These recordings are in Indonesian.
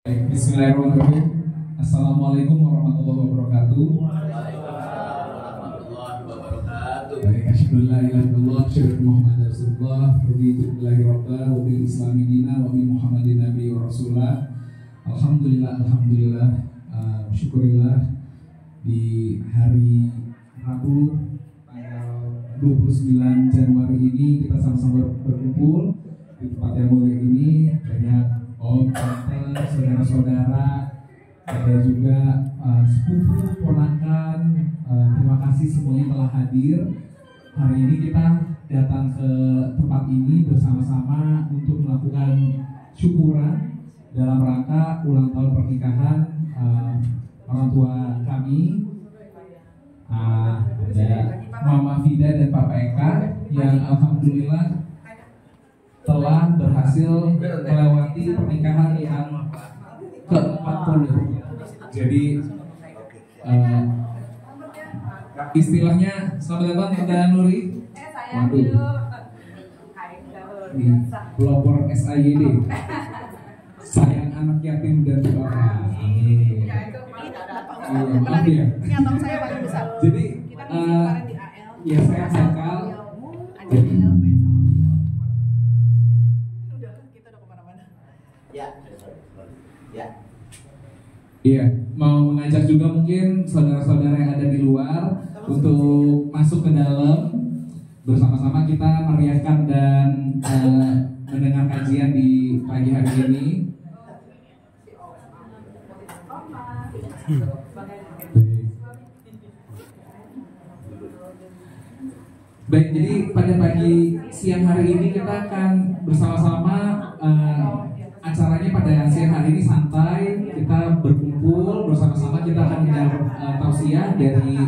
Bismillahirrahmanirrahim. Assalamualaikum warahmatullahi wabarakatuh. Baik, asyhadulillah ilaha illallah, asyhadu Muhammad Rasulullah, raditu billahi rabba wa bil islami dina wa bi Muhammadin nabi wa rasulah. Alhamdulillah, syukurillah di hari Rabu tanggal 29 Januari ini kita sama-sama berkumpul di tempat yang mulia ini. Banyak om, tante, saudara-saudara, ada juga sepupu, ponakan. Terima kasih semuanya telah hadir. Hari ini kita datang ke tempat ini bersama-sama untuk melakukan syukuran dalam rangka ulang tahun pernikahan orang tua kami, ada Mama Vida dan Papa Eka yang alhamdulillah telah berhasil melewati pernikahan yang ke-40. Jadi istilahnya selamat datang Tante Nuri. Waduh, pelopor SAYD, sayang anak yatim dan duafa. Jadi ya saya Hakal. Iya, mau mengajak juga mungkin saudara-saudara yang ada di luar untuk masuk ke dalam bersama-sama kita meriahkan dan mendengar kajian di pagi hari ini. Baik, jadi pada pagi siang hari ini kita akan bersama-sama acaranya pada siang hari ini santai, kita berkumpul bersama-sama, kita akan mendengar tausiah dari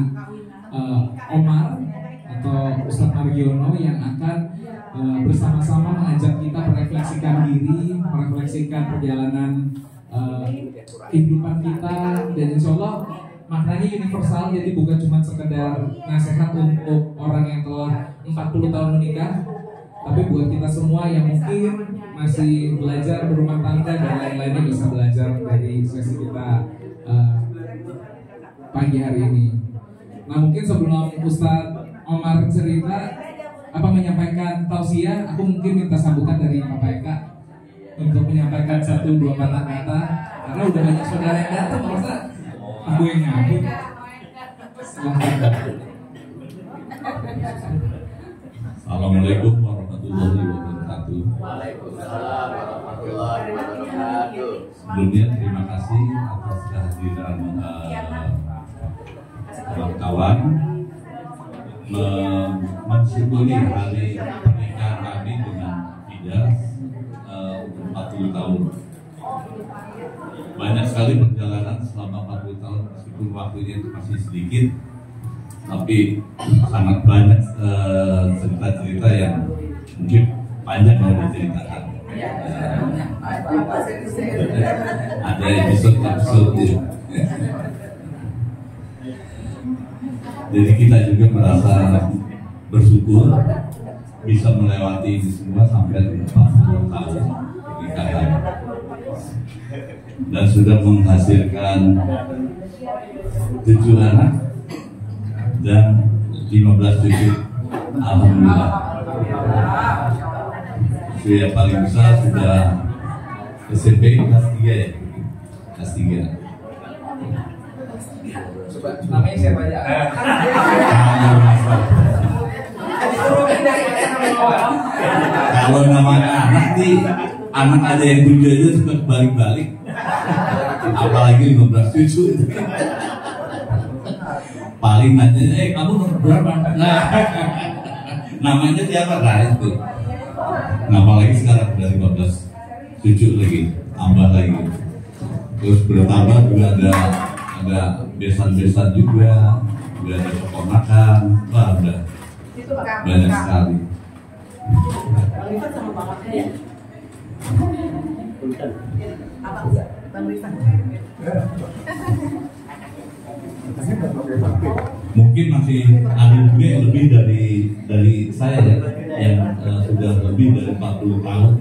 Omar atau Ustadz Margiono yang akan bersama-sama mengajak kita merefleksikan diri, merefleksikan perjalanan kehidupan kita, dan insya Allah maknanya universal, jadi bukan cuma sekedar nasihat untuk orang yang telah 40 tahun menikah, tapi buat kita semua yang mungkin masih belajar berumah tangga dan lain-lainnya bisa belajar dari sesi kita pagi hari ini. Nah, mungkin sebelum Ustadz Omar cerita apa menyampaikan tausiah, aku mungkin minta sambutan dari Bapak Eka untuk menyampaikan 1-2 patah kata, karena udah banyak saudara yang datang, masa aku yang nyambut. Assalamualaikum warahmatullahi wabarakatuh. Waalaikumsalam warahmatullahi wabarakatuh. Sebelumnya terima kasih atas kehadiran kawan-kawan, mensyukuri hari pernikahan kami dengan Vida 40 tahun. Banyak sekali perjalanan selama 40 tahun, meskipun waktunya itu masih sedikit, tapi sangat banyak cerita-cerita yang mungkin panjang yang diceritakan. Ada episode-episode ya. Jadi kita juga merasa bersyukur bisa melewati ini semua sampai 40 tahun pernikahan dan sudah menghasilkan 7 anak dan 15 cucu. Alhamdulillah. Itu yang paling besar sudah SMP kelas 3 ya. Kelas 3. Namanya siapa aja? Kalau namanya anak nih, anak ada yang 7 aja suka balik-balik. Apalagi 15 cucu itu. Paling nanya, kamu nomor berapa? Nah, namanya siapa? Nah itu. Nah, apalagi sekarang udah 15 cucu lagi, tambah lagi. Terus bertambah juga ada besan-besan juga ada keponakan, wah udah banyak sekali. Mungkin masih ada juga yang lebih dari saya ya, yang sudah lebih dari 40 tahun.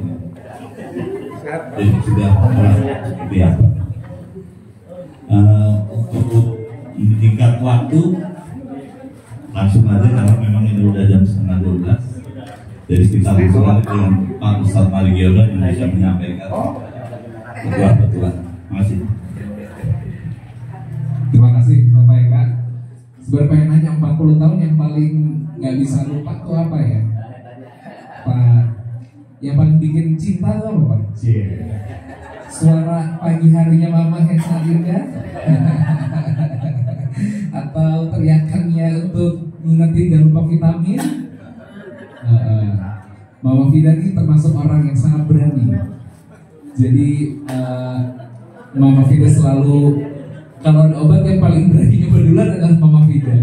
Jadi sudah seperti apa? waktu langsung aja karena memang ini udah jam 11:30. Jadi kita langsung aja dengan Pak Ustadz Marigiono yang bisa menyampaikan ketua-ketua. Terima kasih. Terima kasih Bapak Eka. Sebenarnya pengen nanya 40 tahun yang paling nggak bisa lupa tuh apa ya? Pak, yang paling bikin cinta tuh apa Pak? Suara pagi harinya Mama Hetsa Indah atau teriakannya untuk mengerti dan lupa vitamin. Mama Fida ini termasuk orang yang sangat berani. Jadi Mama Fida selalu, kalau ada obat yang paling berani nyoba duluan adalah Mama Fida.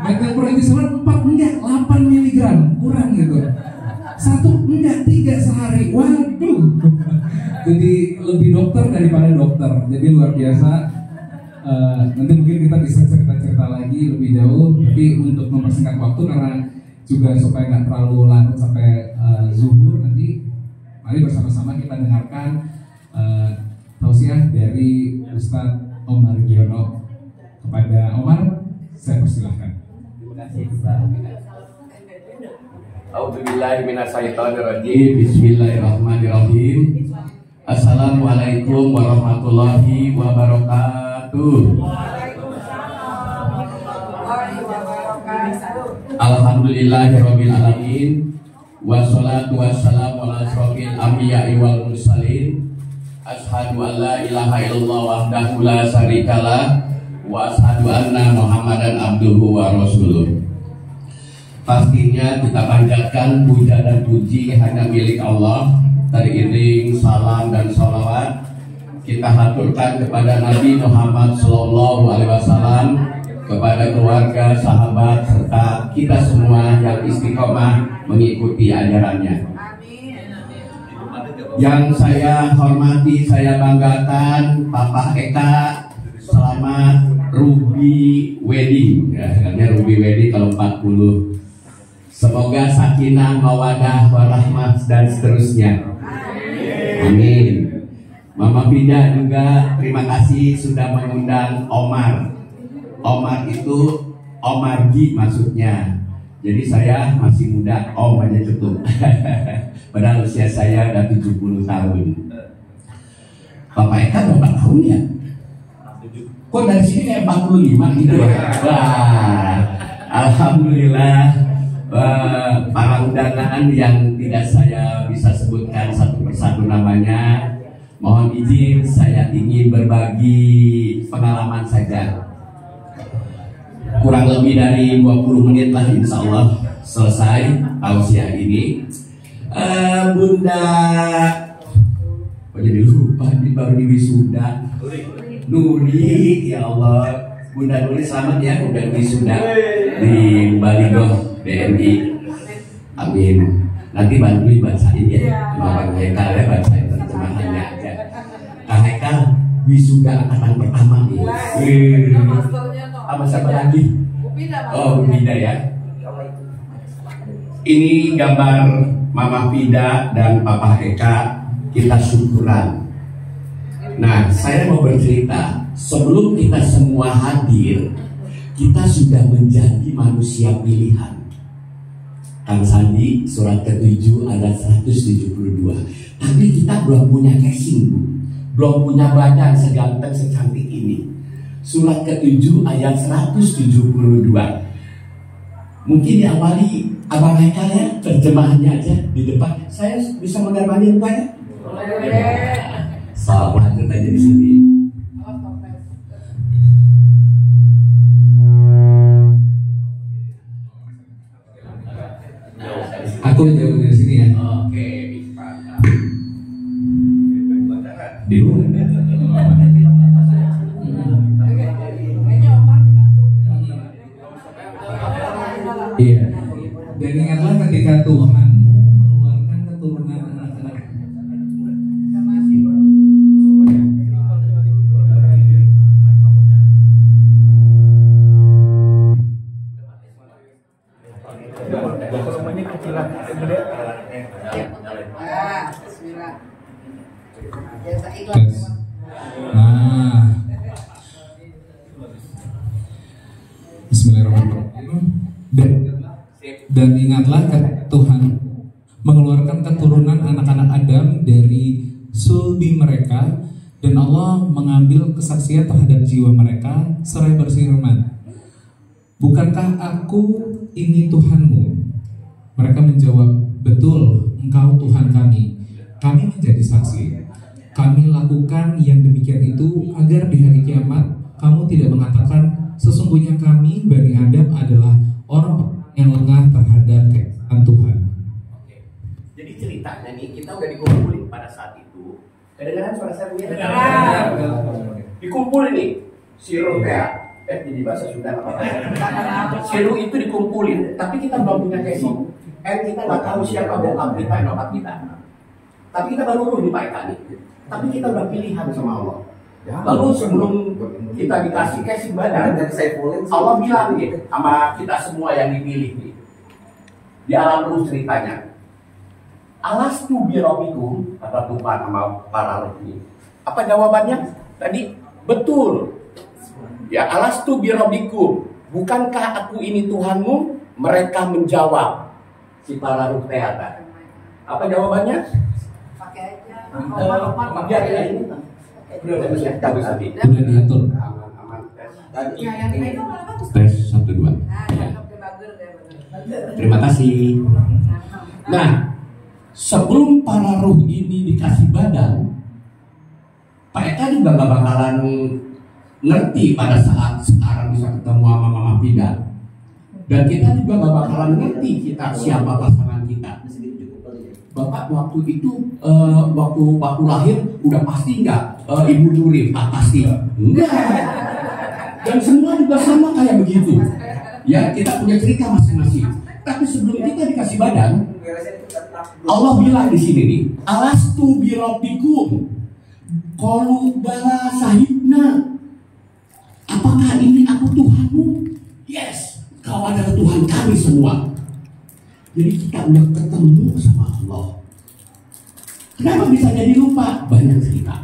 Metilprednisolon 4 enggak, 8 mg kurang gitu. 1 enggak, 3 sehari. Waduh. Jadi lebih dokter daripada dokter. Jadi luar biasa. Nanti mungkin kita bisa cerita-cerita lagi lebih jauh. Tapi untuk mempersingkat waktu karena juga supaya nggak terlalu larut sampai zuhur nanti, mari bersama-sama kita dengarkan tausiah dari Ustadz Omar Giono. Kepada Omar, saya persilahkan. Terima kasih. A'udzubillahi minasyaitonirrajim. Bismillahirrahmanirrahim. Assalamualaikum warahmatullahi wabarakatuh. Alhamdulillahirabbil alamin. Wassalatu wassalamu ala asrofil anbiya'i wal mursalin. Asyhadu an la ilaha illallah wahdahu la syarikalah wa asyhadu anna Muhammadan abduhu wa rasuluh. Pastinya kita panjatkan puja dan puji hanya milik Allah. Teriring salam dan sholawat kita haturkan kepada Nabi Muhammad SAW, kepada keluarga, sahabat, serta kita semua yang istiqomah mengikuti ajarannya. Yang saya hormati, saya banggakan Papa Eka, selamat Ruby Wedding. Ya, Ruby Wedding kalau 40. Semoga sakinah, mawadah, warahmah dan seterusnya. Amin. Mama Fida juga terima kasih sudah mengundang Omar. Omar itu Omargi maksudnya. Jadi saya masih muda, Om aja cukup. Padahal usia saya udah 70 tahun. Bapak Eka berapa tahun ya? Kok dari sini kayak 45 gitu ya? Wah, alhamdulillah. Para undangan yang tidak saya bisa sebutkan satu persatu namanya, mohon izin saya ingin berbagi pengalaman saja. Kurang lebih dari 20 menit lah insya Allah selesai tausiah ini. Bunda, kok jadi lupa ini baru di wisuda. Nuri, ya Allah, Bunda Nuri selamat ya, udah wisuda di Baligo BNI. Amin. Nanti bantuin bacain ya. Bapak Haikal ya, bacain terjemahannya aja. Kak Haikal wisuda angkatan pertama nih. Apa siapa lagi? Oh, Bida ya. Ini gambar Mama Fida dan Papa Eka, kita syukuran. Nah, saya mau bercerita. Sebelum kita semua hadir, kita sudah menjadi manusia pilihan. Kang Sandi surat ke-7 ayat 172. Tapi kita belum punya casing, Bu. Belum punya badan seganteng secantik ini. Surat ke-7 ayat 172. Mungkin diawali Abang Haikal ya, terjemahannya aja di depan. Saya bisa menemani rupanya? Boleh. Salam lanjut aja di sini. Aku jauh dari sini ya. Oke, Di luar. Iya. Dan ingatlah ketika Tuhanmu mengeluarkan keturunan anak-anak. Dan Allah mengambil kesaksian terhadap jiwa mereka seraya berfirman, bukankah aku ini Tuhanmu? Mereka menjawab, betul, engkau Tuhan kami. Kami menjadi saksi. Kami lakukan yang demikian itu agar di hari kiamat kamu tidak mengatakan sesungguhnya kami Bani Adam adalah orang yang lengah terhadap keesaan Tuhan. Oke. Jadi ceritanya nih, kita udah dikumpulin pada saat itu. Kedengaran suara saya punya? Dikumpulin nih, siru ya. Jadi bahasa Sunda apa? Siru itu dikumpulin, tapi kita belum punya casing. Kita nggak tahu siapa bokap kita, nyokap kita. Tapi kita baru ruh di Pak Eka nih. Tapi kita udah pilihan sama Allah. Lalu sebelum kita dikasih casing badan, Allah bilang nih sama kita semua yang dipilih nih. Di alam ruh ceritanya. Alastu birobikum, kata Tuhan sama para roh ini. Apa jawabannya? Tadi betul. Ya, alastu birobikum, bukankah aku ini Tuhanmu? Mereka menjawab, si para roh teater. Apa jawabannya? Pakai aja. Biar ya ini. Udah diatur. Aman. Ya, yang itu malah bagus. Tes 1 2. Terima kasih. Nah, sebelum para ruh ini dikasih badan, Pak Eka juga gak bakalan ngerti pada saat sekarang bisa ketemu sama Mama Pida. Dan kita juga gak bakalan ngerti kita siapa pasangan kita. Bapak waktu itu waktu lahir udah pasti nggak Ibu Nuri? Pasti enggak. Dan semua juga sama kayak begitu. Ya, kita punya cerita masing-masing. Tapi sebelum kita dikasih badan, Allah bilang di sini nih, alastu birabbikum, qalu bala sahibna. Apakah ini aku Tuhanmu? Yes, kau adalah Tuhan kami semua. Jadi kita udah ketemu sama Allah. Kenapa bisa jadi lupa? Banyak cerita.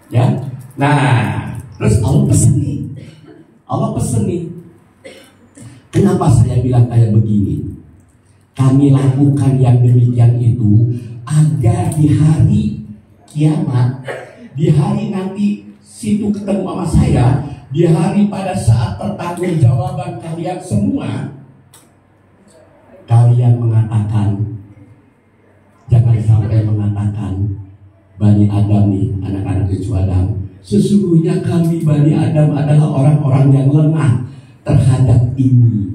Ya, nah, terus Allah pesen nih. Kenapa saya bilang kayak begini? Kami lakukan yang demikian itu agar di hari kiamat, di hari nanti situ ketemu sama saya, di hari pada saat pertanggungjawaban kalian semua, kalian mengatakan, jangan sampai mengatakan Bani Adam nih, anak-anak cucu Adam, sesungguhnya kami Bani Adam adalah orang-orang yang lengah terhadap ini.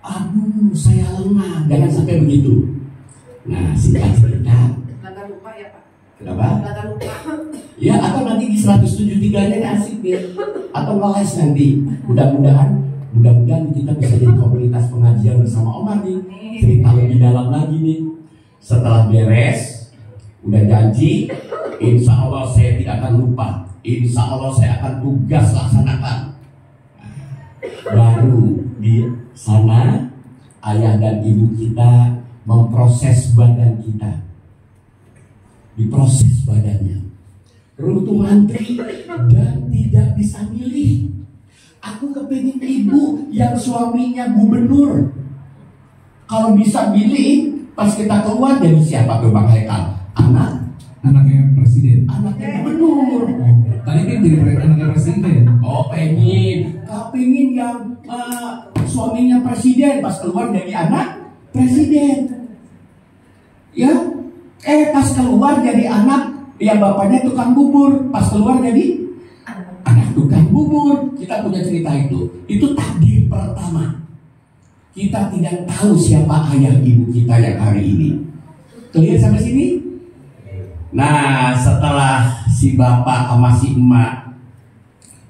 Aduh, saya lengah, jangan sampai begitu. Nah, singkat cerita. Jangan lupa ya Pak. Kenapa? Jangan lupa. Ya, atau nanti di 173-nya asik ya. Atau ngeles nanti. Mudah-mudahan kita bisa jadi komunitas pengajian bersama Omar nih. Cerita lebih dalam lagi nih. Setelah beres, udah janji, insya Allah saya tidak akan lupa. Insya Allah saya akan tugas laksanakan. Baru di sana ayah dan ibu kita memproses badan kita. Diproses badannya. Ruh itu mantri dan tidak bisa milih. Aku kepingin ibu yang suaminya gubernur. Kalau bisa milih, pas kita keluar jadi siapa tuh Bang Haikal? Anaknya presiden. Anaknya gubernur. Tadi kan jadi anaknya presiden. Oh, kepingin yang suaminya presiden, pas keluar jadi anak presiden. Ya, pas keluar jadi anak yang bapaknya tukang bubur, pas keluar jadi anak tukang bubur. Kita punya cerita itu takdir pertama. Kita tidak tahu siapa ayah ibu kita yang hari ini. Terlihat sampai sini? Nah, setelah si bapak sama si emak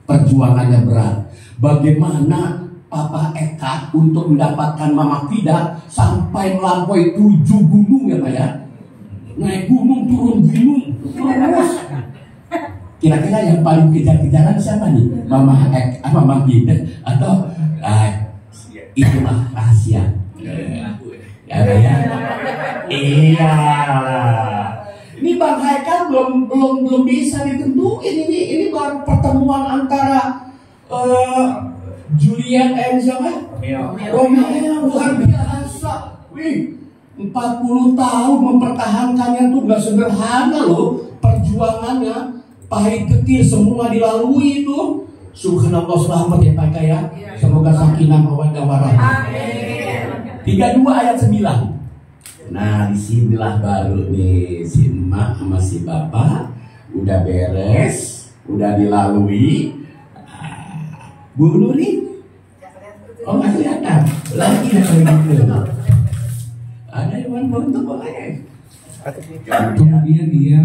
perjuangannya berat, bagaimana Papa Eka untuk mendapatkan Mama Fida sampai melampaui 7 gunung ya Pak ya? Naik gunung, turun gunung, terus. Kira-kira yang paling kejar-kejaran siapa nih? Mama Eka, Mama Fida atau itu mah rahasia. Ya, ya. Iya. Ini Bang Haikal belum bisa ditentuin ini baru pertemuan antara Juliet and siapa? Romeo luar biasa. Wih, 40 tahun mempertahankannya tuh gak sederhana loh. Perjuangannya pahit getih semua dilalui itu. Subhanallah, selamat ya Pak ya. Semoga sakinah mawaddah warahmah. 32 ayat 9. Nah disinilah baru nih si emak sama si bapak udah beres, udah dilalui. Bu Nuri, oh nggak kelihatan lagi gitu. Ada yang foto boleh. Kemudian dia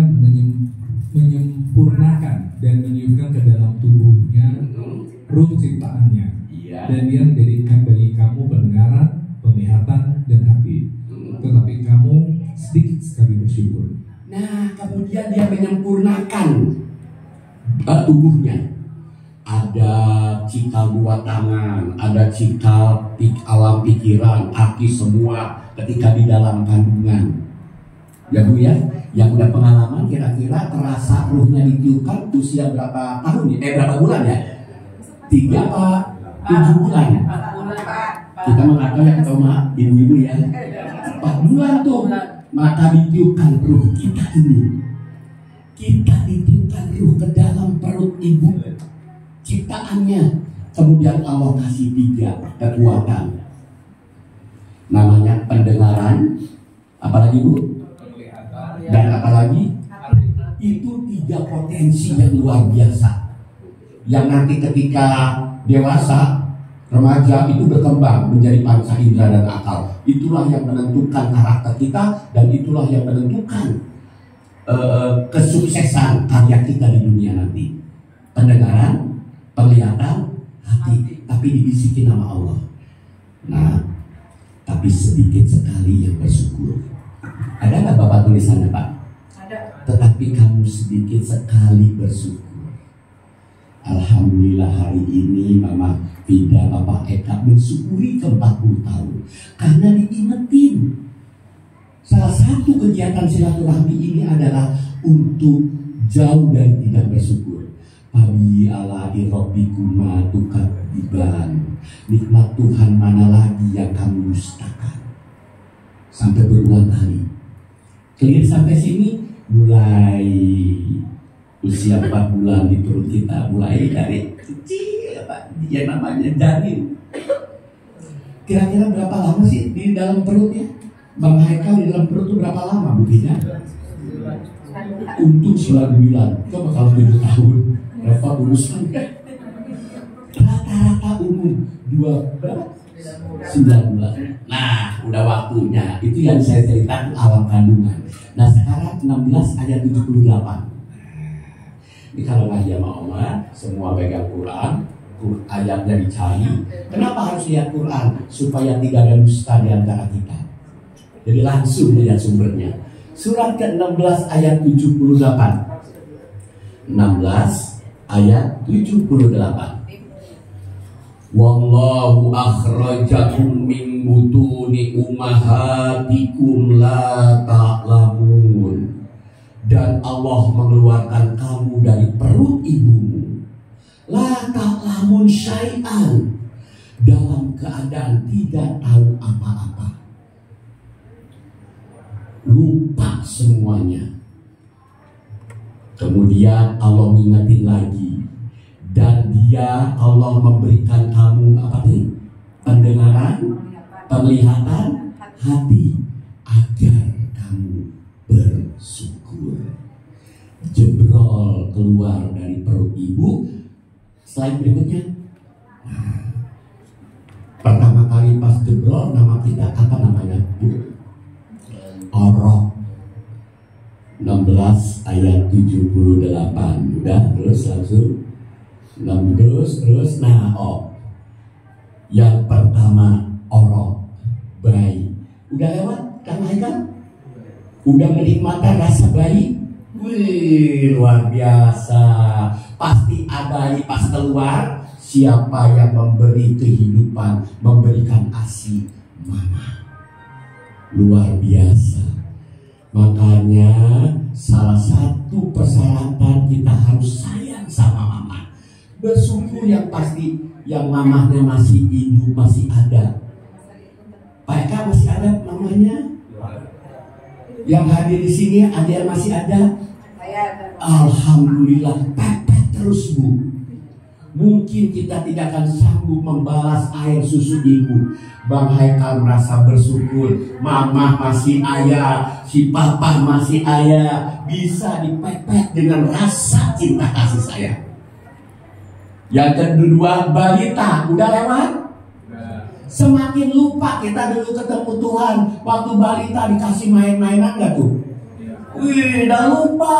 menyempurnakan dan menyukai ke dalam tubuhnya ruh ciptaannya. Iya. Dan dia menjadikan bagi kamu pendengaran, penglihatan, dan hati. Tetapi kamu sedikit sekali bersyukur. Nah kemudian dia menyempurnakan tubuhnya. Ada cikal dua tangan, ada cikal alam pikiran, hati semua ketika di dalam kandungan. Ya Bu ya, yang udah pengalaman kira-kira terasa ruhnya ditiupkan usia berapa tahun ya? Berapa bulan ya? 3 apa 7 bulan? 4 bulan Pak. Kita mengatakan yang sama ibu-ibu ya. 4 bulan tuh maka ditiupkan ruh kita ini. Kita ditiupkan ruh ke dalam perut ibu ciptaannya. Kemudian Allah kasih 3 kekuatan. Namanya pendengaran, apalagi Bu? Dan apalagi itu 3 potensi yang luar biasa yang nanti ketika dewasa remaja itu berkembang menjadi panca indera dan akal. Itulah yang menentukan karakter kita dan itulah yang menentukan kesuksesan karya kita di dunia nanti. Pendengaran, penglihatan, hati, tapi dibisikin nama Allah. Nah, tapi sedikit sekali yang bersyukur. Ada nggak Bapak tulisannya Pak? Ada. Tetapi kamu sedikit sekali bersyukur. Alhamdulillah hari ini Mama Vida, Bapak Eka bersyukuri ke 40 tahun karena diingetin. Salah satu kegiatan silaturahmi ini adalah untuk jauh dari tidak bersyukur. Fabi ala rabbikuma tukadziban. Nikmat Tuhan mana lagi yang kamu dustakan? Sampai berulang kali. Clear sampai sini? Mulai usia 4 bulan di perut kita, mulai dari kecil Pak, dia namanya janin. Kira-kira berapa lama sih di dalam perutnya? Bang Haikal di dalam perut itu berapa lama Bu Gina? Untuk 9 bulan. Coba kalau 7 tahun repot urusan. Rata-rata umum 9 bulan. Nah, udah waktunya. Itu yang saya ceritakan alam kandungan. Nah, sekarang 16 ayat 78. Ini kalau ngaji sama Omar, semua pegang Quran, ayatnya dicari. Kenapa harus lihat Quran? Supaya tidak ada dusta di antara kita. Jadi langsung lihat sumbernya. Surat ke-16 ayat 78. 16 ayat 78. Wallahu akhrajakum min butuni ummahatikum la ta'lamun. Dan Allah mengeluarkan kamu dari perut ibumu la ta'lamun syai'an, dalam keadaan tidak tahu apa-apa, lupa semuanya. Kemudian Allah mengingatin lagi, dan dia Allah memberikan kamu apa nih? Pendengaran, penglihatan, hati, agar kamu bersyukur. Jebrol keluar dari perut ibu. Slide berikutnya. Nah, pertama kali pas jebrol nama kita apa namanya Bu? Orok. 16 ayat 78. Udah terus langsung 6 terus nah yang pertama orok bayi. Udah lewat Kang Haikal? Udah menikmati rasa bayi? Wih, luar biasa. Pasti bayi pas keluar, siapa yang memberi kehidupan, memberikan ASI? Mama. Luar biasa. Makanya salah satu persyaratan kita harus sayang sama mama. Bersyukur yang pasti, yang mamahnya masih hidup, masih ada. Pak Eka masih ada mamanya? Yang hadir di sini ada yang masih ada? Saya ada. Alhamdulillah, pepet terus Bu. Mungkin kita tidak akan sanggup membalas air susu ibu. Bang Haikal merasa bersyukur, mama masih ayah, si papa masih ayah, bisa dipepet dengan rasa cinta kasih sayang. Yang kedua, balita udah lewat. Semakin lupa kita dulu ketemu Tuhan. Waktu balita dikasih main-mainan gak tuh? Wih, udah lupa.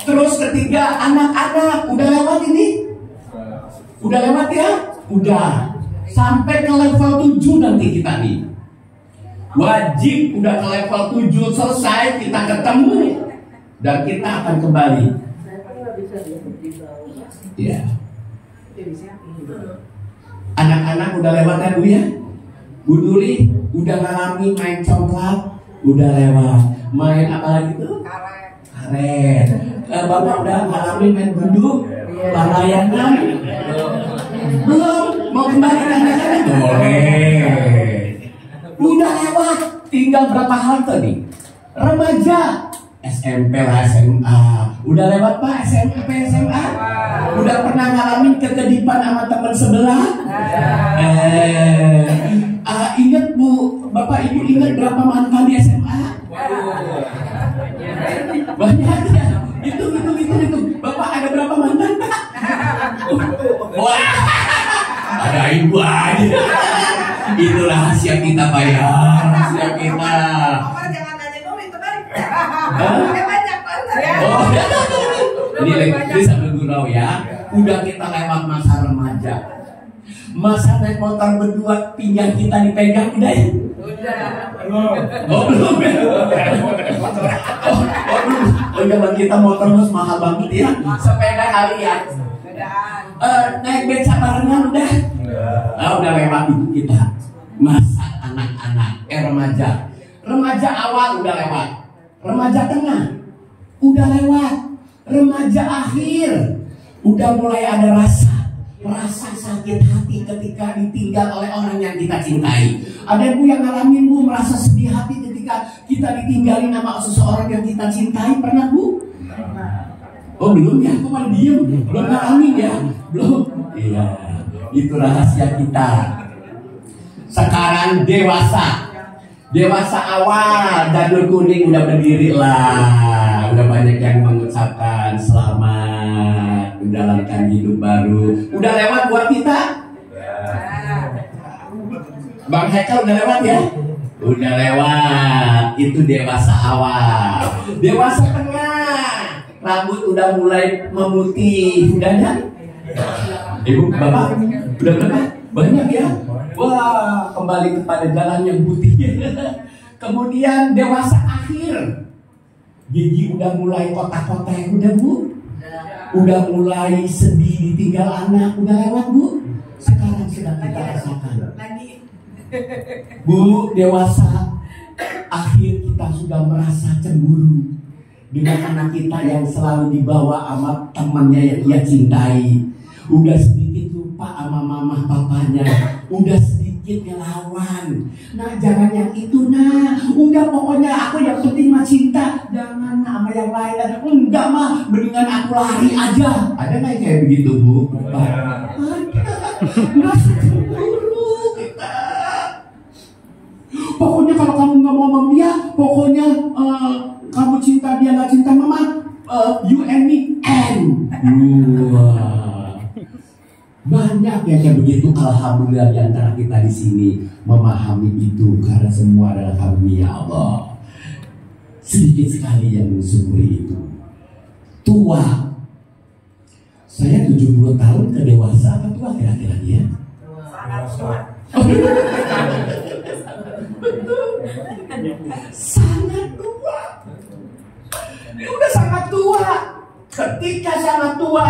Terus ketiga, anak-anak udah lewat ini? Udah lewat ya? Udah. Sampai ke level 7 nanti kita nih. Wajib udah ke level 7 selesai, kita ketemu dan kita akan kembali. Ya. Anak-anak udah lewat ya Bu ya? Bu Duli udah ngalamin main congklak, udah lewat. Main apa lagi tuh? Karet. Bapak udah ngalamin main gundu, layangan? Belum. Mau kembali ke anak-anak? Boleh. Udah lewat. Tinggal berapa halte nih? Remaja. SMP lah, SMA. Udah lewat Pak SMP, SMA? Udah pernah ngalamin kekedipan sama teman sebelah? Ingat Bu, Bapak Ibu ingat berapa mantan di SMA? Banyak ya. Itu. Bapak ada berapa mantan Pak? Wah, ada ibu aja. Itu rahasia kita Pak ya, rahasia kita. Jangan nanya dulu itu kan. Oh, ini sambil gurau ya. Udah kita lewat masa remaja. Masa naik motor berdua, pinggang kita dipegang udah ya? Oh belum ya? Oh zaman kita motor mas mahal banget ya. Sepeda harian. Naik beca barengan udah. Udah lewat itu kita. Masa anak-anak, remaja. Remaja awal udah lewat. Remaja tengah udah lewat. Remaja akhir udah mulai ada rasa sakit hati ketika ditinggal oleh orang yang kita cintai. Ada Bu yang ngalamin Bu merasa sedih hati ketika kita ditinggalin sama seseorang yang kita cintai, pernah Bu? Oh belum ya, kok malah diem? Belum ngalamin ya? Belum? Iya, itu rahasia kita. Sekarang dewasa. Dewasa awal, janur kuning udah berdiri lah. Udah banyak yang mengucapkan selamat menjalankan hidup baru. Udah lewat buat kita? Bang Haikal udah lewat ya? Udah lewat. Itu dewasa awal. Dewasa tengah, rambut udah mulai memutih. Udah ada? Ibu, Bapak, udah berapa? Banyak ya? Wah, kembali kepada jalan yang putih. Kemudian dewasa akhir, gigi udah mulai kotak-kotak, udah Bu? Udah mulai sedih ditinggal anak, udah lewat Bu? Sekarang sedang kita rasakan. Bu, dewasa akhir kita sudah merasa cemburu dengan anak kita yang selalu dibawa sama temannya yang ia cintai. Udah sedikit lupa sama mama papanya, udah sedikit ngelawan. Nah jangan yang itu nah, udah pokoknya aku yang penting mah cinta, jangan sama yang lain. Enggak mah, mendingan aku lari aja. Ada nggak yang kayak begitu Bu? Ada. Nggak dulu kita. Pokoknya kalau kamu nggak mau sama dia, pokoknya kamu cinta dia nggak cinta mama, you and me and. Banyak yang kayak begitu. Alhamdulillah di antara kita di sini memahami itu karena semua adalah karunia Allah. Sedikit sekali yang mensyukuri itu. Tua, saya 70 tahun ke dewasa apa tua kira-kira dia? Sangat tua. Dia udah sangat tua. Ketika sangat tua,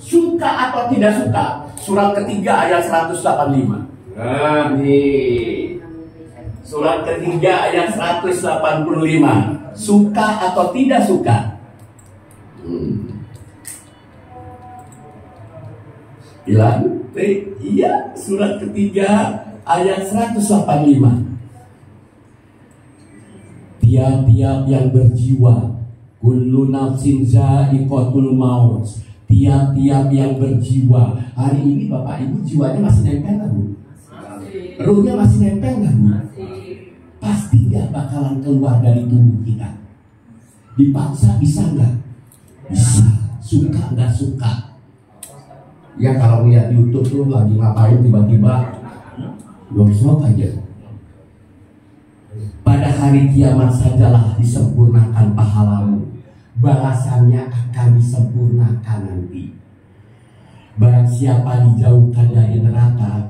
suka atau tidak suka? Surat ketiga ayat 185. Nah nih, surat ketiga ayat 185. Suka atau tidak suka? Hilang? Iya, surat ketiga ayat 185. tiap-tiap yang berjiwa, kullu nafsin za'iqatul maut, tiap-tiap yang berjiwa. Hari ini Bapak Ibu jiwanya masih nempel nggak Bu? Ruhnya masih nempel nggak Bu? Pasti nggak bakalan keluar dari tubuh kita. Dipaksa bisa nggak? Bisa. Suka nggak suka? Ya kalau lihat YouTube tuh lagi ngapain tiba-tiba gosok aja. Pada hari kiamat sajalah disempurnakan pahalamu, balasannya akan disempurnakan nanti. Barang siapa dijauhkan dari neraka,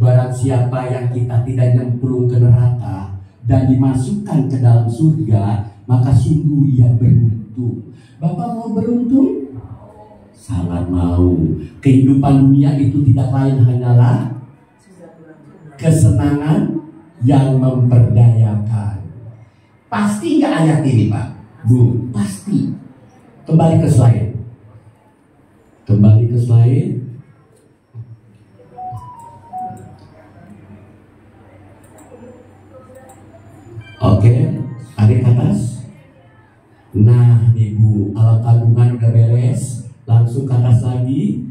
barang siapa yang kita tidak nyemplung ke neraka dan dimasukkan ke dalam surga, maka sungguh ia beruntung. Bapak mau beruntung? Sangat mau. Kehidupan dunia itu tidak lain hanyalah kesenangan yang memperdayakan. Pasti nggak ayat ini Pak? Bu, pasti. Kembali ke slide. Kembali ke slide. Oke, tarik ke atas. Nah, Ibu, alat tabungan udah beres. Langsung ke atas lagi.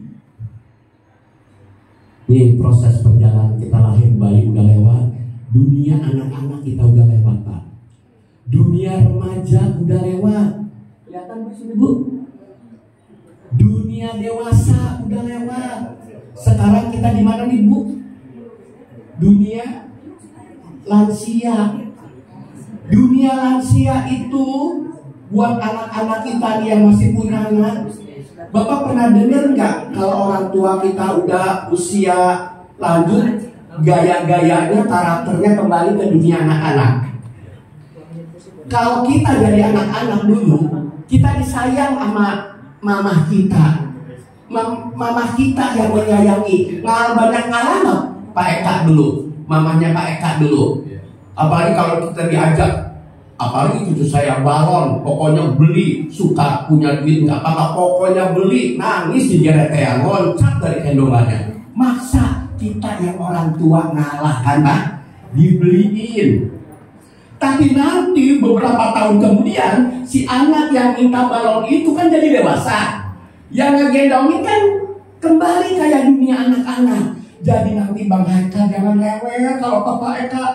Nih proses perjalanan kita lahir bayi udah lewat. Dunia anak-anak kita udah lewat Pak. Dunia remaja udah lewat. Kelihatan Bu sini Bu? Dunia dewasa udah lewat. Sekarang kita di mana nih Bu? Dunia lansia. Dunia lansia itu buat anak-anak kita yang masih punya anak. Bapak pernah dengar nggak kalau orang tua kita udah usia lanjut, gaya-gayanya, karakternya kembali ke dunia anak-anak? Kalau kita dari anak-anak dulu, kita disayang sama mamah kita. Mamah kita yang menyayangi. Banyak ngalah Pak Eka dulu, mamahnya Pak Eka dulu. Apalagi kalau kita diajak, apalagi cucu saya balon, pokoknya beli, suka punya duit nggak apa-apa, pokoknya beli, nangis di geretean, loncat dari gendongannya. Maksa kita yang orang tua ngalah kan Pak? Dibeliin. Tapi nanti beberapa tahun kemudian si anak yang minta balon itu kan jadi dewasa. Yang ngegendongin kan kembali kayak dunia anak-anak. Jadi nanti Bang Eka jangan rewel kalau Papa Eka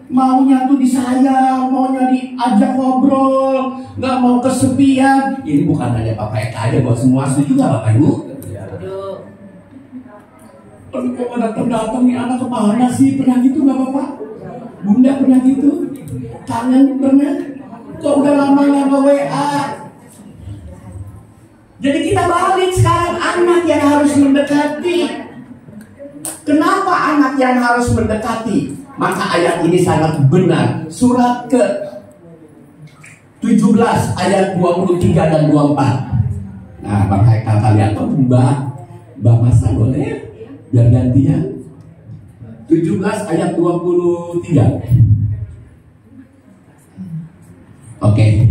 maunya tuh disayang, maunya diajak ngobrol, nggak mau kesepian. Ini bukan hanya Papa Eka aja, buat semua. Setuju nggak Bapak Ibu? Tapi kok datang nih anak kemana sih? Pernah gitu nggak Bapak? Bunda pernah gitu? Kangen pernah? Kok udah lama nggak WA? Jadi kita balik sekarang, anak yang harus mendekati. Kenapa anak yang harus mendekati? Maka ayat ini sangat benar. Surat ke 17 ayat 23 dan 24. Nah, Bang Haikal kalian tuh Mbak Masa boleh biar gantian. 17 ayat 23. Oke.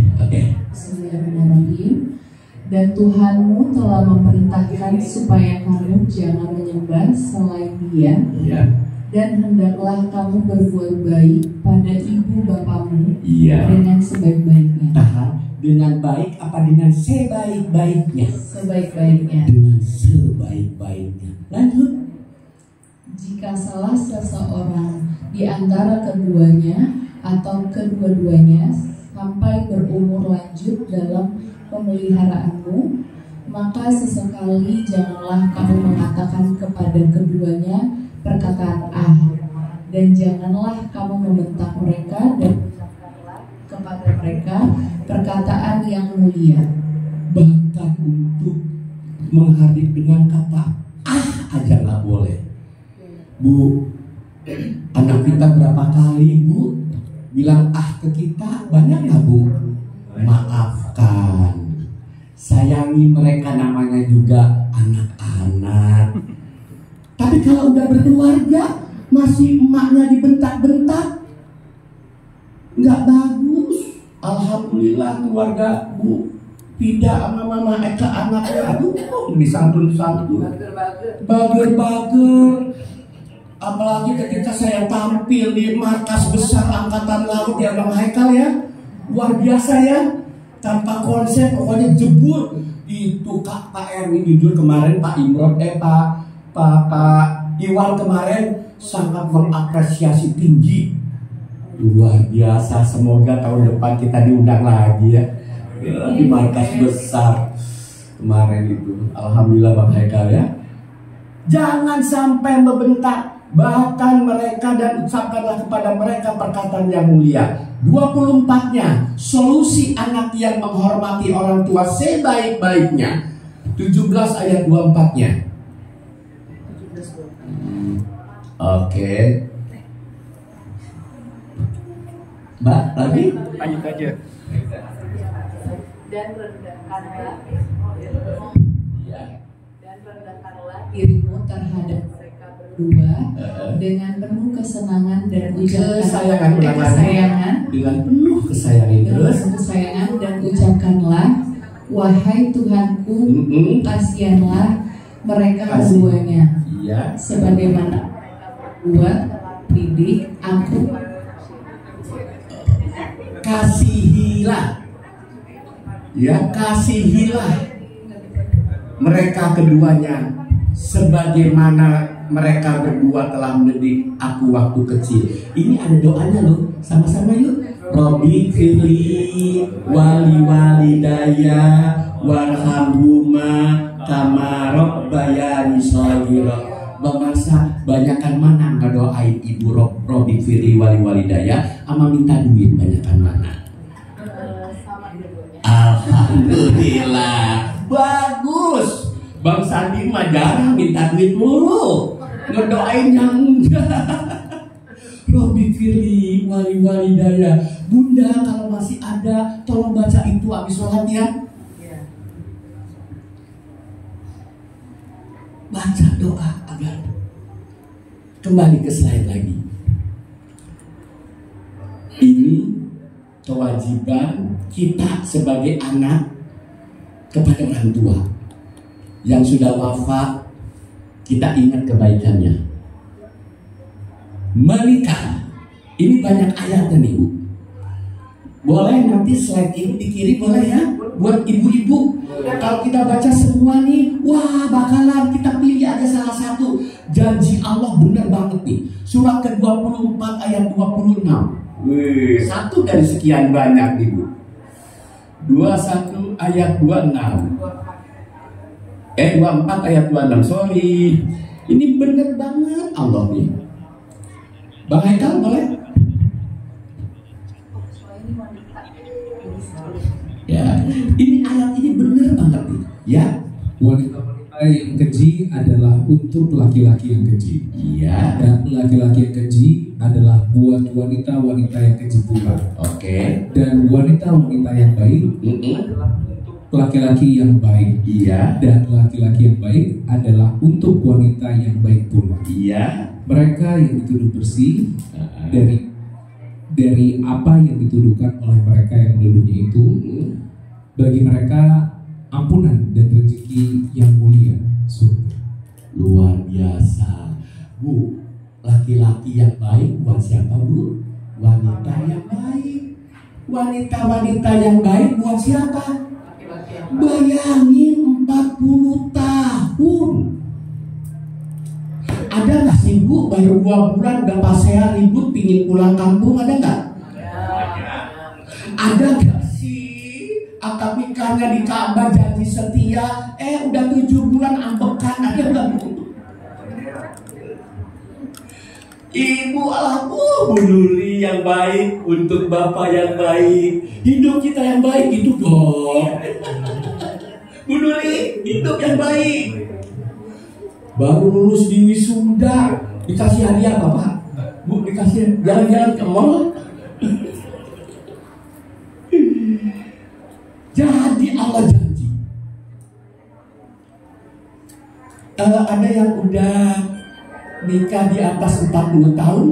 Bismillahirrahmanirrahim. Dan Tuhanmu telah memerintahkan supaya kamu jangan menyembah selain Dia. Iya. Dan hendaklah kamu berbuat baik pada ibu bapamu dengan sebaik-baiknya. Tahan. Dengan baik apa dengan sebaik-baiknya? Sebaik-baiknya. Dengan sebaik-baiknya. Lanjut. Jika salah seseorang di antara keduanya atau kedua-duanya sampai berumur lanjut dalam pemeliharaanmu, maka sesekali janganlah kamu mengatakan kepada keduanya perkataan dan janganlah kamu membentak mereka dan kepada mereka perkataan yang mulia. Bahkan untuk menghardik dengan kata aja nggak boleh. Bu, anak kita berapa kali Bu bilang ke kita? Banyak nggak Bu? Maafkan, sayangi mereka, namanya juga anak-anak. Tapi kalau udah berkeluarga masih emaknya dibentak-bentak, nggak bagus. Alhamdulillah keluarga Bu tidak sama Mama Eka anaknya, aduh disantun-santun, bager-bager. Apalagi ketika saya tampil di markas besar Angkatan Laut ya Bang Haikal ya, luar biasa ya, tanpa konsep pokoknya jebur. Itu Pak Erwin jujur kemarin, Pak Imron, Pak Iwan kemarin sangat mengapresiasi tinggi, luar biasa. Semoga tahun depan kita diundang lagi ya, di markas besar kemarin itu. Alhamdulillah Bang Haikal ya. Jangan sampai membentak. Bahkan mereka dan ucapkanlah kepada mereka perkataan yang mulia. 24-nya solusi anak yang menghormati orang tua sebaik-baiknya. 17 ayat 24-nya. Oke. Mbak, lagi? Lanjut aja. Dan rendahkanlah Ya. dirimu terhadap mereka berdua dengan penuh kesenangan dan Kesayangan, dengan penuh kesayangan. Terus kesayangan dan ucapkanlah, wahai Tuhanku, kasihanlah mereka keduanya, iya. sebagaimana buat didik aku. Kasihilah, ya, kasihilah mereka keduanya sebagaimana mereka berdua telah mendidik aku waktu kecil. Ini ada doanya loh, sama-sama yuk. Robbi firli wali walidaya warhamhuma kama rabbayani shaghira. Bangsa banyakan mana ngedoain ibu Robbi firli wali walidaya sama minta duit banyakan mana? Alhamdulillah, bagus. Bang Sandi mah jarang minta duit mulu, ngedoain yang Robbi firli wali walidaya. Bunda kalau masih ada tolong baca itu habis sholat ya. Baca doa agar kembali ke slide lagi. Ini kewajiban kita sebagai anak kepada orang tua yang sudah wafat. Kita ingat kebaikannya. Menikah, ini banyak ayatnya nih Bu. Boleh nanti slide ini dikirim, boleh ya, buat ibu-ibu. Kalau kita baca semua nih, wah bakalan kita pilih aja salah satu. Janji Allah benar banget nih. Surat ke-24 ayat 26. Wih, satu dari sekian banyak nih Bu. 21 ayat 26. 24 ayat 26, sorry. Ini bener banget Allah nih. Bang Haikal boleh? Ya, ini ayat ini bener banget nih. Ya, Wanita-wanita yang keji adalah untuk laki-laki yang keji. iya. Dan laki-laki yang keji adalah buat wanita-wanita yang keji pula. Oke. Dan wanita-wanita yang baik adalah untuk laki-laki yang baik. Iya. Dan laki-laki yang baik adalah untuk wanita yang baik pula. Iya. Mereka yang dituduh bersih dari apa yang dituduhkan oleh mereka yang menuduhnya itu, bagi mereka ampunan dan rezeki yang mulia surga. Luar biasa. Bu, laki-laki yang baik buat siapa Bu? Wanita yang baik. Wanita-wanita yang baik buat siapa? Bayangin 40 tahun. Ada nggak sih Bu baru 2 bulan udah pasean ribut pingin pulang kampung, ada nggak? Ada nggak sih akad nikahnya di Ka'bah janji setia, udah 7 bulan ambekan, ada nggak Bu? Ibu Bu Nuri yang baik untuk bapak yang baik, hidup kita yang baik itu dong. Bu Nuri hidup yang baik. Baru lulus di wisuda dikasih hadiah apa Pak? Bu dikasih jalan-jalan ke mall. Jadi Allah janji. Ada yang udah nikah di atas 40 tahun,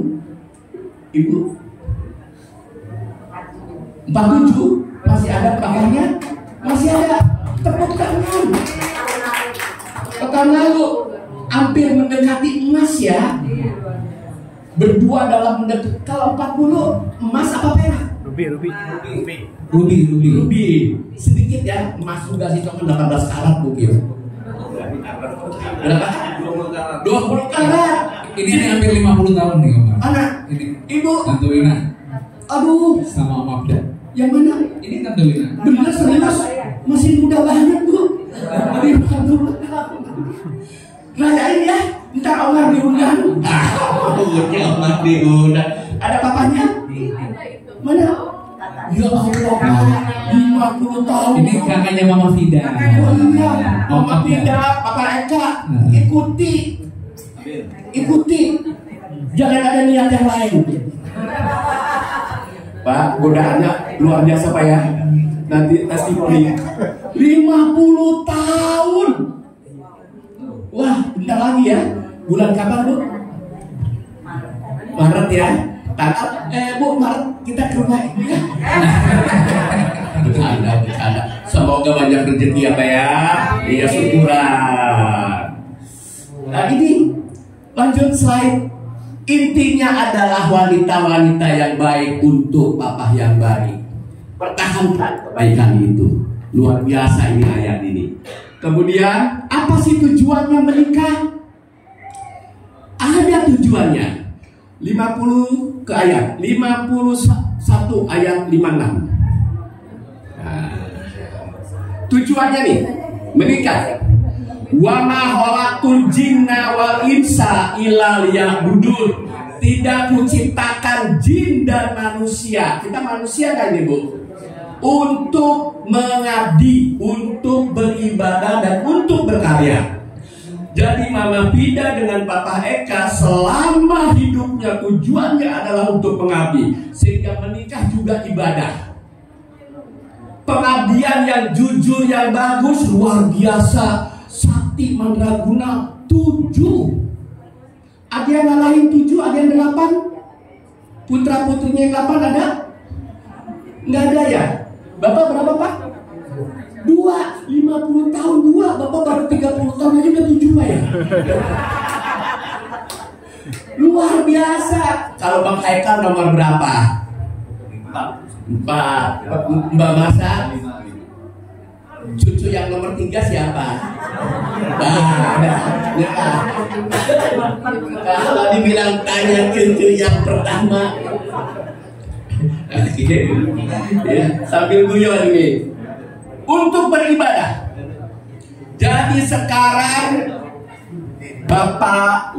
Ibu? 47? Masih ada kabarnya? Masih ada. Tepuk tangan. Pekan lalu hampir mendekati emas ya. berdua dalam mendekati. Kalau 40 emas apa perak? Ruby. Sedikit ya, emas juga sih cuma 18 karat mungkin. Berapa? 20 karat. Ini hampir 50 tahun nih Om. Anak, Ini ibu, Tante Wina aduh, sama Om Abda. yang mana? Ini Tante Wina. Bener serius, masih muda banget bu. 50 tahun. Rayain ya, ntar Omar diundang. Omar diundang. Ada papanya? Mana? Ya Allah, 50 tahun. Ini kakaknya Mama Vida. Oh iya, Mama Vida, Papa Eka, ikuti. Jangan ada niat yang lain. Pak, godaannya luar biasa Pak ya. Nanti testimoni 50 tahun. Wah, bentar lagi ya. Bulan kapan Bu? Maret ya. Bu, Maret kita ke rumah ini ya. Bercanda. Semoga banyak rezeki ya Pak ya. Iya syukuran. Nah ini lanjut slide. Intinya adalah wanita-wanita yang baik untuk papa yang baik. Pertahankan kebaikan itu. Luar biasa ini ayat ini. Kemudian apa sih tujuannya menikah? Ada tujuannya. 50 ke ayat 51 ayat 56. Nah, tujuannya nih menikah. Wa ma khalaqtul jinna wal insa illa liya'budun. Tidak kuciptakan jin dan manusia. Kita manusia kan ini Bu? Untuk mengabdi, untuk beribadah dan untuk berkarya. Jadi Mama Vida dengan Papa Eka selama hidupnya tujuannya adalah untuk mengabdi. Sehingga menikah juga ibadah. Pengabdian yang jujur, yang bagus, luar biasa. Sakti Mandraguna 7. Ada yang ngalahin 7, ada yang 8. Putra putrinya yang 8 ada? Nggak ada ya? Bapak berapa Pak? 2, 50 tahun 2. Bapak baru 30 tahun aja udah 7 Pak ya? Luar biasa. Kalau Bang Haikal nomor berapa? 4. Mbak Masa? Cucu yang nomor 3 siapa? Kalau dibilang tanya cucu yang pertama, ya, sambil guyon ini untuk beribadah. Jadi sekarang Bapak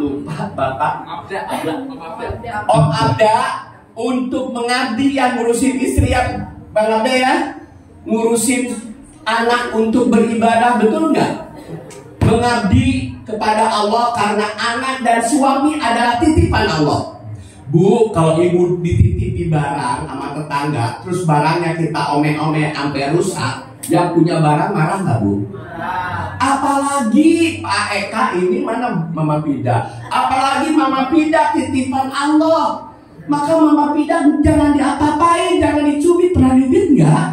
Om Abda untuk mengabdi yang ngurusin istri yang Bang Abda ya, ngurusin anak untuk beribadah, betul nggak? Mengabdi kepada Allah karena anak dan suami adalah titipan Allah. Bu, kalau ibu dititipi barang sama tetangga, terus barangnya kita ome-ome sampai rusak, yang punya barang marah nggak Bu? Apalagi Pak Eka ini mana Mama Vida, apalagi Mama Vida titipan Allah, maka Mama Vida jangan diapa-apain, jangan dicubit. Pernah dicubit nggak?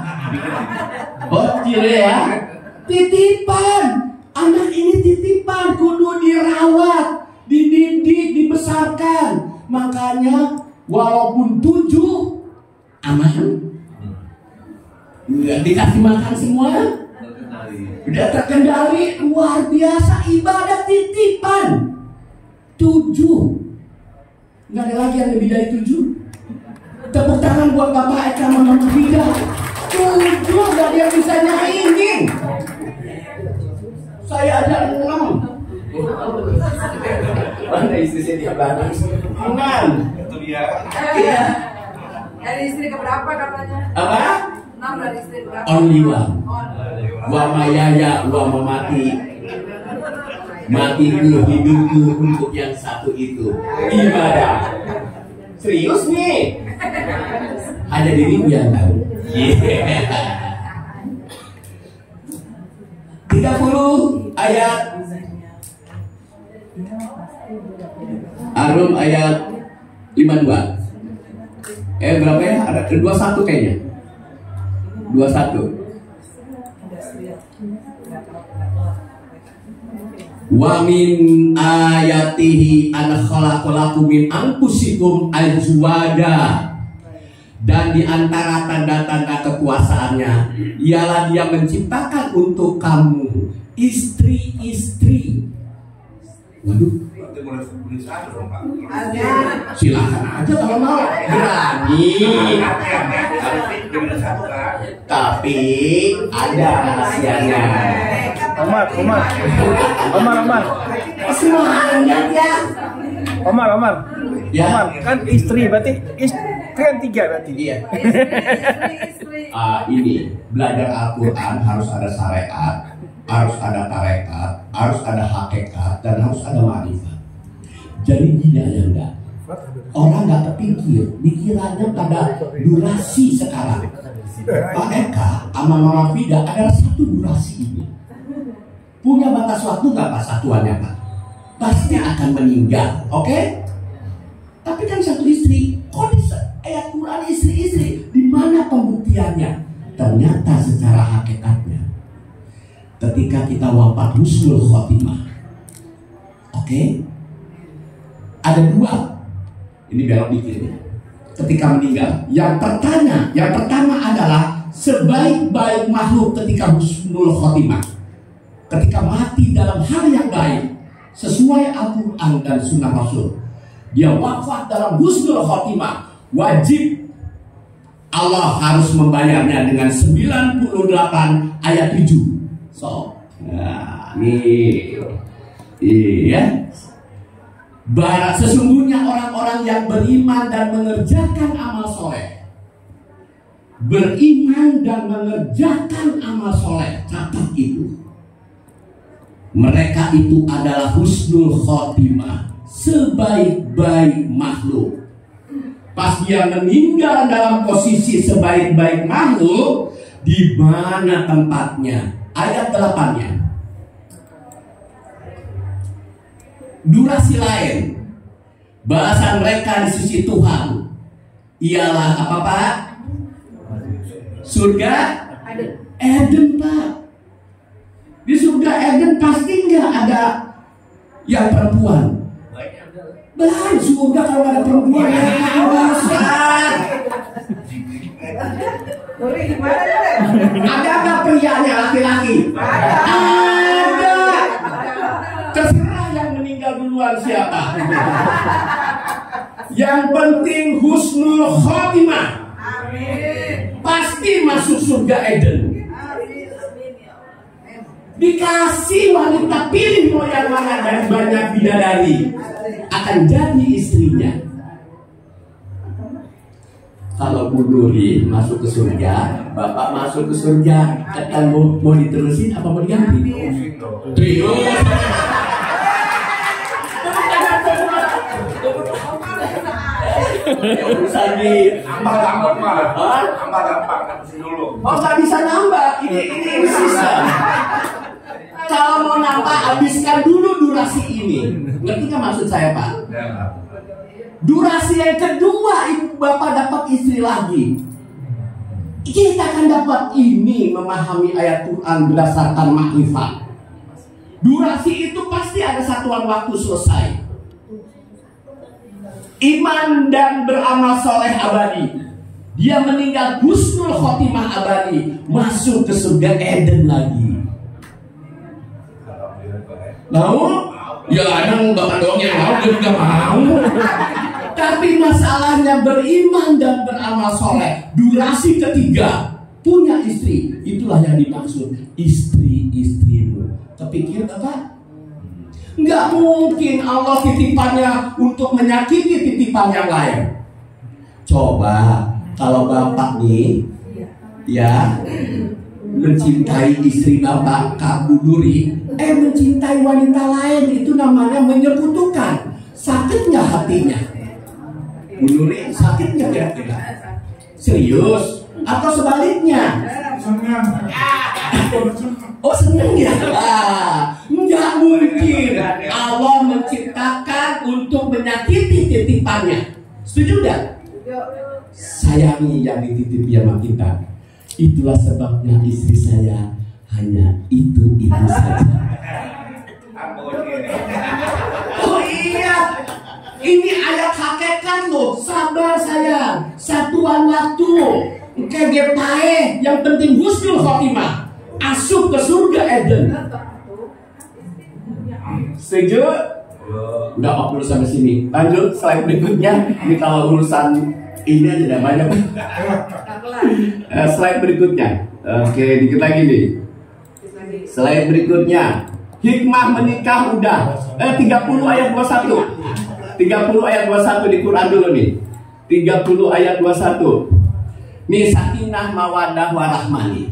Bocil ya, titipan. Anak ini titipan, kudu dirawat, dididik, dibesarkan. Makanya walaupun 7 aman, nggak dikasih makan semua, udah terkendali, luar biasa. Ibadah titipan 7, nggak ada lagi yang lebih dari 7. Tepuk tangan buat Bapak Eka Mama Vida. 7 nggak ada yang bisa nyaingin. Saya ada 6. Mana istri saya di belakang? 6. Itu dia. Iya. Dari istri keberapa katanya? Apa? 6 dari istri berapa? Only one. Wa mayaya wa mamati. Matiku hidupku untuk yang satu itu. Ibadah. Serius nih? Hanya dirimu yang tahu. 30 ayat Arum ayat 52. Berapa ya? Ada 21 kayaknya. 21. Wa min ayatihi an khalaqalakum min anfusikum azwaja. Dan di antara tanda-tanda kekuasaannya ialah Dia menciptakan untuk kamu istri-istri. Waduh, silakan aja kalau mau, berani. Tapi ada rahasianya. Omar. Semuanya ya. Omar. Ya. Omar, kan istri berarti kan 3 berarti. Iya. Istri. Ini belajar Al-Quran harus ada syariat, harus ada tarekat, harus ada hakikat, dan harus ada ma'rifat. Jadi tidak ya enggak. Orang nggak terpikir, pikirannya pada durasi sekarang. Pak Eka sama Mama Fida adalah satu durasi ini. Punya batas waktu nggak Pak satuannya Pak? Pasti akan meninggal, oke? Tapi kan satu istri, kok di ayat Quran istri-istri, di mana pembuktiannya? Ternyata secara hakikatnya, ketika kita wafat husnul khotimah, oke? Ada 2. Ini belok dikit ya. Ketika meninggal, yang pertama adalah sebaik-baik makhluk ketika husnul khotimah. Ketika mati dalam hal yang baik, sesuai Al-Quran dan Sunnah Rasul, dia wafat dalam husnul khotimah, wajib Allah harus membayarnya dengan 98 ayat 7. So, nah, ini ya. Barat sesungguhnya orang-orang yang beriman dan mengerjakan amal soleh. Beriman dan mengerjakan amal soleh, catat itu. Mereka itu adalah husnul khotimah, sebaik-baik makhluk. Pas dia meninggal dalam posisi sebaik-baik makhluk, di mana tempatnya? Ayat 8-nya. Durasi lain, balasan mereka di sisi Tuhan ialah apa Pak? Surga Eden Pak. Di surga Eden pasti nggak ada yang perempuan. Baik, surga kalau ada perempuan ya kawasan. Ada nggak prianya laki-laki? Ada. Terserah yang meninggal duluan siapa. Yang penting husnul khotimah. Pasti masuk surga Eden. Dikasih wanita pilih mau yang mana dari banyak bidadari, akan jadi istrinya. Kalau Bu Nuri masuk ke surga, Bapak masuk ke surga, akan mau diterusin apa mau diganti? Terus. Urusan di nambah dulu. Oh nggak bisa nambah, ini sistem. Kalau mau nambah, habiskan dulu durasi ini. Ngerti nggak maksud saya Pak? Durasi yang kedua, ibu bapak dapat istri lagi. Kita akan dapat ini memahami ayat Quran berdasarkan makrifat. Durasi itu pasti ada satuan waktu selesai. Iman dan beramal soleh abadi. Dia meninggal husnul khotimah abadi, masuk ke surga Eden lagi. Mau? Ya ada bapak doang yang mau, dia juga mau. Tapi masalahnya beriman dan beramal soleh. Durasi ketiga, punya istri. Itulah yang dimaksud istri-istrimu. Kepikir apa? Nggak mungkin Allah titipannya untuk menyakiti titipan yang lain. Coba kalau bapak nih ya mencintai istri bapak Kak Bu Nuri, mencintai wanita lain, itu namanya menyekutukan. Sakit nggak hatinya? Bu Nuri sakit nggak kira-kira? Serius? Atau sebaliknya? Oh seneng ya? Nggak mungkin Allah menciptakan untuk menyakiti titipannya. Setuju nggak? Sayangi yang dititipi sama kita. Itulah sebabnya istri saya hanya itu saja. pelan loh, sabar sayang. Satuan waktu. Kaget tae, yang penting husnul khotimah. Asup ke surga Eden. Setuju? Udah 40 sampai sini. Lanjut slide berikutnya. Ini kalau urusan ini aja udah banyak. Slide berikutnya. Oke, dikit lagi nih. Slide berikutnya. Hikmah menikah udah 30 ayat 21. 30 ayat 21 di Quran dulu nih. 30 ayat 21. Nih sakinah mawaddah warahmah nih.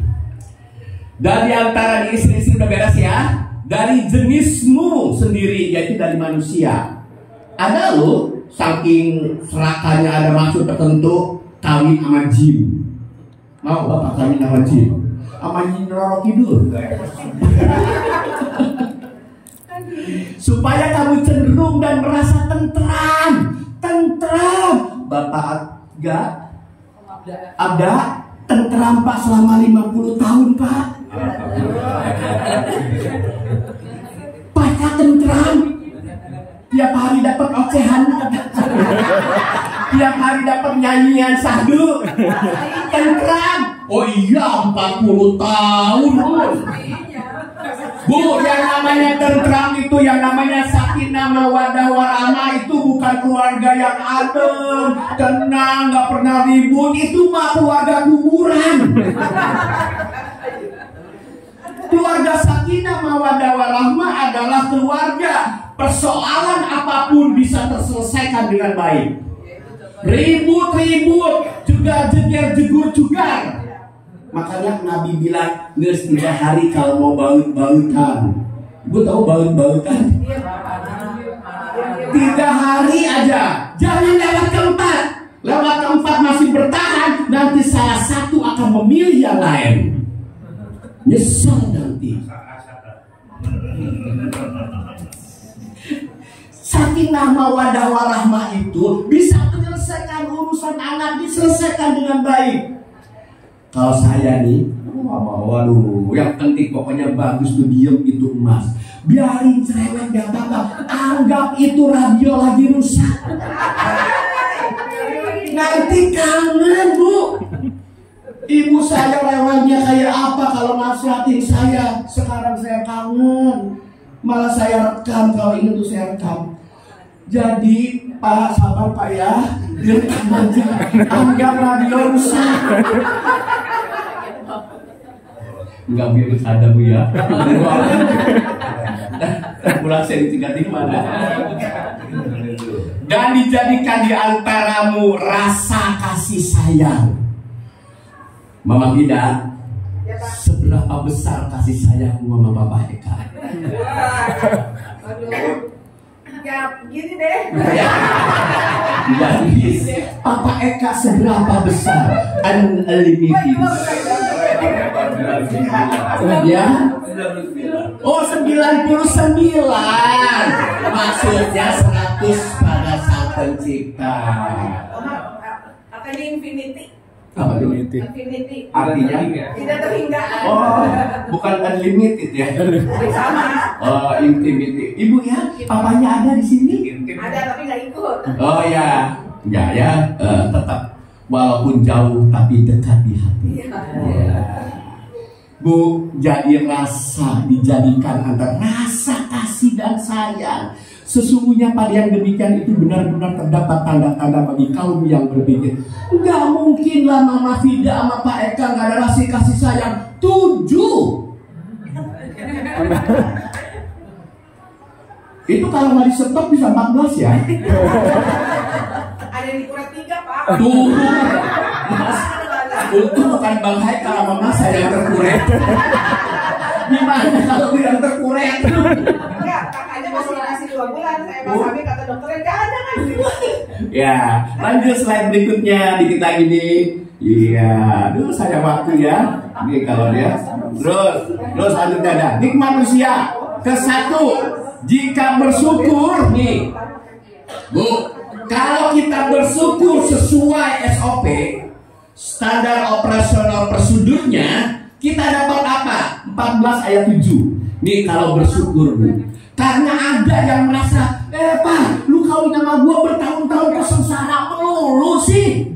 Dan di antara di istri-istri udah beres ya. Dari jenismu sendiri, yaitu dari manusia. Ada loh, saking serakahnya ada maksud tertentu, kawin sama jin. Mau bapak kawin sama jin? Sama jin Roro Kidul. Supaya kamu cenderung dan merasa tentram. Tentram. Bapak ada tentram Pak selama 50 tahun Pak. Pacar tentram. Tiap hari dapat ocehan. Tiap hari dapat nyanyian sahdu. Tentram. Oh iya 40 tahun Bu, yang namanya tentram itu, yang namanya sakinah mawaddah warahmah itu bukan keluarga yang adem, tenang, gak pernah ribut. Itu mah keluarga kuburan. Keluarga sakinah mawaddah warahmah adalah keluarga persoalan apapun bisa terselesaikan dengan baik. Ribut-ribut, jegar-jegar. Makanya Nabi bilang, nges 3 hari kalau mau baut-bautan. Ibu tahu baut-bautan? 3 hari aja, jangan lewat keempat. Lewat keempat masih bertahan, nanti salah satu akan memilih yang lain. Nyesel nanti. Sakinah mawaddah warahmah itu bisa menyelesaikan urusan anak, diselesaikan dengan baik. Kalau saya nih, waduh, yang penting pokoknya bagus tuh, diem itu emas. Biarin cerewet gak apa-apa, anggap itu radio lagi rusak. Nanti kangen Bu. Ibu saya rewelnya kayak apa kalau nasihatin saya. Sekarang saya kangen, malah saya rekam, kalau ini tuh saya rekam. Jadi Pak, sabar Pak ya, direkam aja, anggap radio rusak. Enggak virus ada Bu ya. Pulang saya ditinggal di mana? Dan dijadikan di antaramu rasa kasih sayang. Mama Vida, seberapa besar kasih sayangmu sama Bapak Eka? Ya gini deh. Jadi Papa Eka seberapa besar? Unlimited. Ya? Oh 99. Maksudnya 100 pada Sang Pencipta. Katanya infinity. Apa itu? Infinity. Artinya? Tidak terhingga. Oh, bukan unlimited ya? Sama. Oh, infinity. Ibu ya, papanya ada di sini? Ada tapi nggak ikut. Oh ya, ya, tetap walaupun jauh tapi dekat di hati. Ya. Bu, jadi rasa dijadikan antara rasa kasih dan sayang. Sesungguhnya pada yang demikian itu benar-benar terdapat tanda-tanda bagi kaum yang berpikir, nggak mungkin lah Mama Vida sama Pak Eka nggak ada rasa kasih sayang. 7. Itu kalau nggak disetok bisa 14 ya. Ada di kurang 3 Pak. Tuh, Mas, itu bukan Bang Haikal sama Mas saya yang terkurek. Gimana kalau yang terkurek? Enggak, kakaknya masih kasih 2 bulan. Saya Mas Abi kata dokternya jangan. Ya, lanjut slide berikutnya dikit lagi nih. Iya, dulu saya waktu ya. Ini kalau dia. Terus lanjutnya ada. Nikmat manusia ke-1. Jika bersyukur nih, Bu, kalau kita bersyukur sesuai SOP, standar operasional prosedurnya, kita dapat apa? 14 ayat 7. Nih kalau bersyukur Bu. Karena ada yang merasa, Pak, lu kawin sama gue bertahun-tahun kok sengsara melulu sih?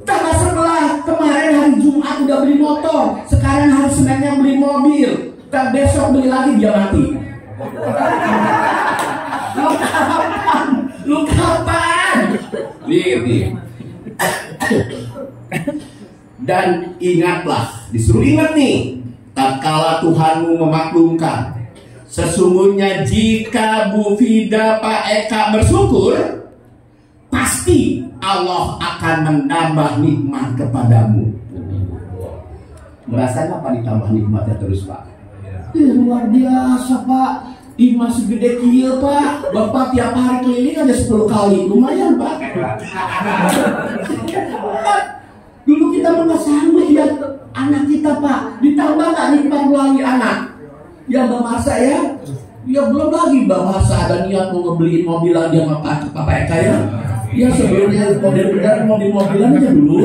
Tanggal sebelah kemarin hari Jumat udah beli motor, sekarang hari Seninnya beli mobil, dan besok beli lagi dia mati. Lu kapan? Nih. Dan ingatlah, disuruh ingat nih, tatkala Tuhanmu memaklumkan, sesungguhnya jika Bu Vida, Pak Eka bersyukur, pasti Allah akan menambah nikmat kepadamu. Merasanya apa ditambah nikmatnya terus, Pak? Luar biasa, Pak. Imas segede kieu, Pak. Bapak tiap hari keliling aja 10 kali. Lumayan, Pak. Dulu kita nggak sanggup lihat anak kita, Pak. Ditambah nggak nikmat melalui anak. Ya Mbak Marsa ya. Ya belum lagi Mbak Marsa ada niat mau ngebeliin mobil lagi sama Papa Eka ya. Ya sebelumnya model benar mobil-mobilan aja dulu.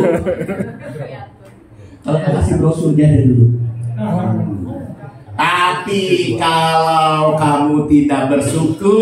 Kalau kasih brosurnya aja dulu. Tapi kalau kamu tidak bersyukur